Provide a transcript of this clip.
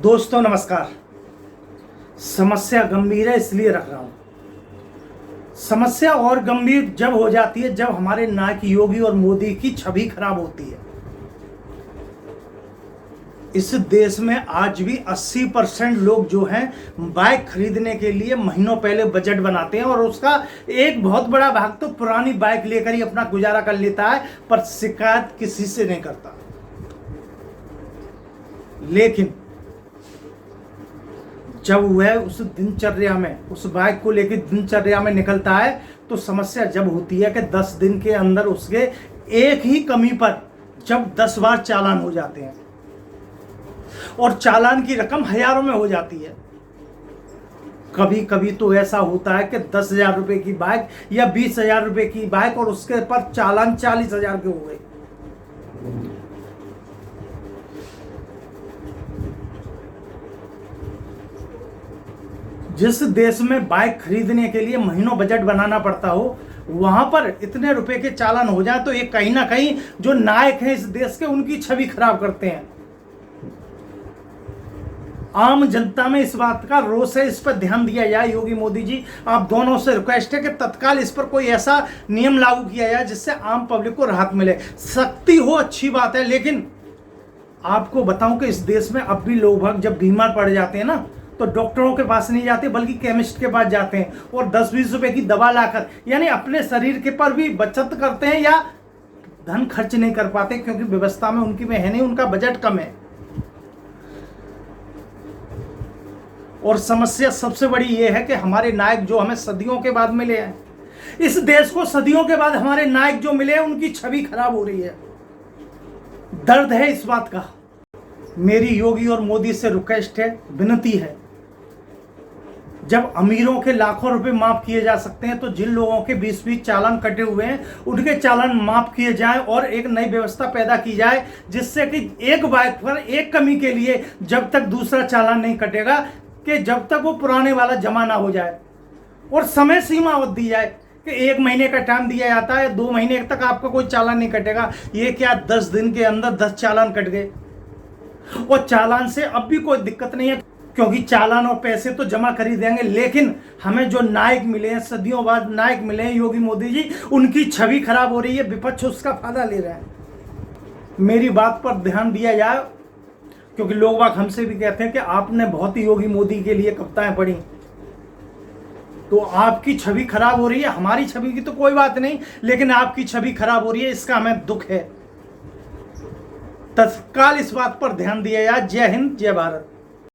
दोस्तों नमस्कार। समस्या गंभीर है इसलिए रख रहा हूं। समस्या और गंभीर जब हो जाती है जब हमारे नायक योगी और मोदी की छवि खराब होती है। इस देश में आज भी 80% लोग जो हैं बाइक खरीदने के लिए महीनों पहले बजट बनाते हैं और उसका एक बहुत बड़ा भाग तो पुरानी बाइक लेकर ही अपना गुजारा कर लेता है, पर शिकायत किसी से नहीं करता। लेकिन जब वह उस दिनचर्या में उस बाइक को लेकर दिनचर्या में निकलता है तो समस्या जब होती है कि 10 दिन के अंदर उसके एक ही कमी पर जब 10 बार चालान हो जाते हैं और चालान की रकम हजारों में हो जाती है। कभी कभी तो ऐसा होता है कि 10,000 रुपए की बाइक या 20,000 रुपए की बाइक और उसके पर चालान 40,000 के हो गए। जिस देश में बाइक खरीदने के लिए महीनों बजट बनाना पड़ता हो वहां पर इतने रुपए के चालान हो जाए तो ये कहीं ना कहीं जो नायक हैं इस देश के उनकी छवि खराब करते हैं। आम जनता में इस बात का रोष है, इस पर ध्यान दिया जाए। योगी मोदी जी, आप दोनों से रिक्वेस्ट है कि तत्काल इस पर कोई ऐसा नियम लागू किया जाए जिससे आम पब्लिक को राहत मिले। सख्ती हो अच्छी बात है, लेकिन आपको बताऊं कि इस देश में अब भी लोग जब बीमार पड़ जाते हैं ना तो डॉक्टरों के पास नहीं जाते बल्कि केमिस्ट के पास जाते हैं और 10-20 रुपए की दवा लाकर यानी अपने शरीर के पर भी बचत करते हैं या धन खर्च नहीं कर पाते क्योंकि व्यवस्था में उनकी में है नहीं, उनका बजट कम है। और समस्या सबसे बड़ी यह है कि हमारे नायक जो हमें सदियों के बाद मिले हैं, इस देश को सदियों के बाद हमारे नायक जो मिले हैं उनकी छवि खराब हो रही है। दर्द है इस बात का। मेरी योगी और मोदी से रिक्वेस्ट है, विनती है, जब अमीरों के लाखों रुपए माफ किए जा सकते हैं तो जिन लोगों के 20-20 चालान कटे हुए हैं उनके चालान माफ किए जाएं और एक नई व्यवस्था पैदा की जाए जिससे कि एक बाइक पर एक कमी के लिए जब तक दूसरा चालान नहीं कटेगा कि जब तक वो पुराने वाला जमा ना हो जाए और समय सीमा दी जाए कि 1 महीने का टाइम दिया जाता है, 2 महीने तक आपका कोई चालान नहीं कटेगा। ये क्या 10 दिन के अंदर 10 चालान कट गए और चालान से अब भी कोई दिक्कत नहीं है क्योंकि चालान और पैसे तो जमा कर ही देंगे। लेकिन हमें जो नायक मिले हैं, सदियों बाद नायक मिले हैं योगी मोदी जी, उनकी छवि खराब हो रही है, विपक्ष उसका फायदा ले रहा है। मेरी बात पर ध्यान दिया जाए क्योंकि लोग बाग हमसे भी कहते हैं कि आपने बहुत ही योगी मोदी के लिए कविताएं पढ़ी तो आपकी छवि खराब हो रही है। हमारी छवि की तो कोई बात नहीं, लेकिन आपकी छवि खराब हो रही है, इसका हमें दुख है। तत्काल इस बात पर ध्यान दिया जाए। जय हिंद, जय भारत।